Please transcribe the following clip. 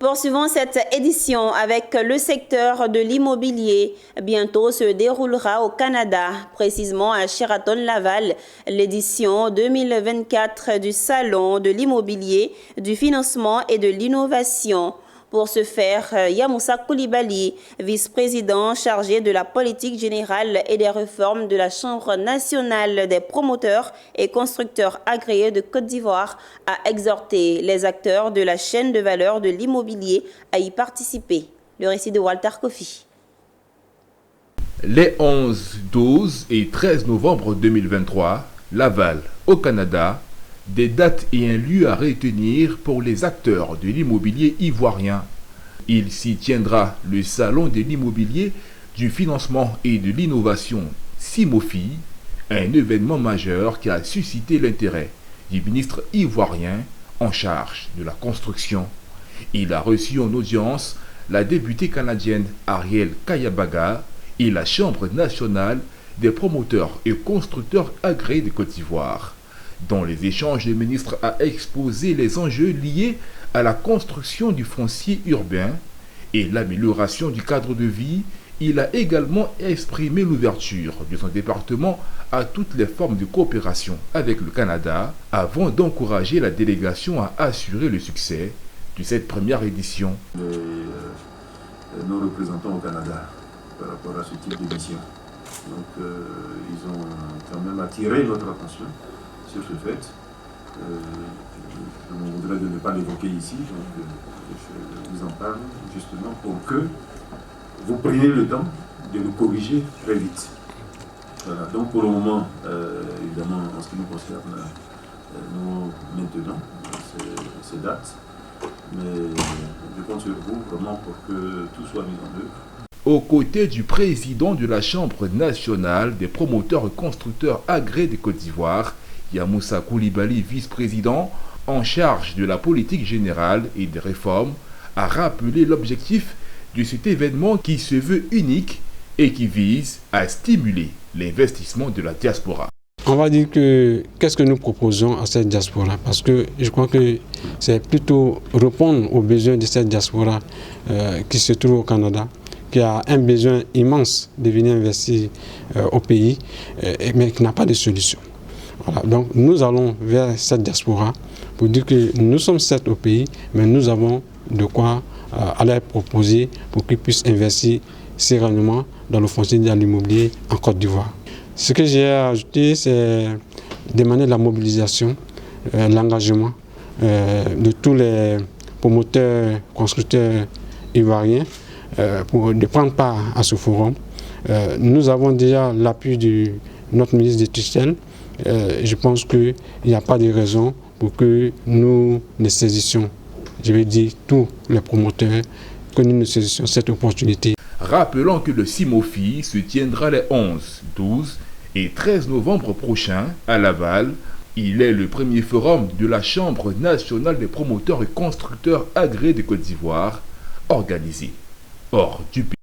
Poursuivons cette édition avec le secteur de l'immobilier. Bientôt se déroulera au Canada, précisément à Sheraton Laval, l'édition 2024 du Salon de l'immobilier, du financement et de l'innovation. Pour ce faire, Yamoussa Koulibaly, vice-président chargé de la politique générale et des réformes de la Chambre nationale des promoteurs et constructeurs agréés de Côte d'Ivoire, a exhorté les acteurs de la chaîne de valeur de l'immobilier à y participer. Le récit de Walter Kofi. Les 11, 12 et 13 novembre 2023, Laval, au Canada, des dates et un lieu à retenir pour les acteurs de l'immobilier ivoirien. Il s'y tiendra le Salon de l'immobilier, du financement et de l'innovation SIMOFI, un événement majeur qui a suscité l'intérêt du ministre ivoirien en charge de la construction. Il a reçu en audience la députée canadienne Ariel Kayabaga et la Chambre nationale des promoteurs et constructeurs agréés de Côte d'Ivoire. Dans les échanges, le ministre a exposé les enjeux liés à la construction du foncier urbain et l'amélioration du cadre de vie. Il a également exprimé l'ouverture de son département à toutes les formes de coopération avec le Canada avant d'encourager la délégation à assurer le succès de cette première édition. Nos représentants au Canada par rapport à ce type d'édition. Donc ils ont quand même attiré notre attention sur ce fait. Je me voudrais de ne pas l'évoquer ici, donc je vous en parle justement pour que vous preniez le temps de nous corriger très vite. Voilà, donc pour le moment, évidemment, en ce qui nous concerne, nous maintenons ces dates, mais je compte sur vous vraiment pour que tout soit mis en œuvre. Aux côtés du président de la Chambre nationale des promoteurs et constructeurs agréés de Côte d'Ivoire, Yamoussa Koulibaly, vice-président en charge de la politique générale et des réformes, a rappelé l'objectif de cet événement qui se veut unique et qui vise à stimuler l'investissement de la diaspora. On va dire que qu'est-ce que nous proposons à cette diaspora, parce que je crois que c'est plutôt répondre aux besoins de cette diaspora qui se trouve au Canada, qui a un besoin immense de venir investir au pays, mais qui n'a pas de solution. Voilà, donc nous allons vers cette diaspora pour dire que nous sommes certes au pays, mais nous avons de quoi aller proposer pour qu'ils puissent investir sereinement dans le foncier de l'immobilier en Côte d'Ivoire. Ce que j'ai à ajouter, c'est demander la mobilisation, l'engagement de tous les promoteurs, constructeurs ivoiriens de prendre part à ce forum. Nous avons déjà l'appui de notre ministre de tutelle. Je pense qu'il n'y a pas de raison pour que nous ne saisissions, je vais dire tous les promoteurs, que nous ne saisissions cette opportunité. Rappelons que le SIMOFI se tiendra les 11, 12 et 13 novembre prochains à Laval. Il est le premier forum de la Chambre nationale des promoteurs et constructeurs agréés de Côte d'Ivoire, organisé hors du pays.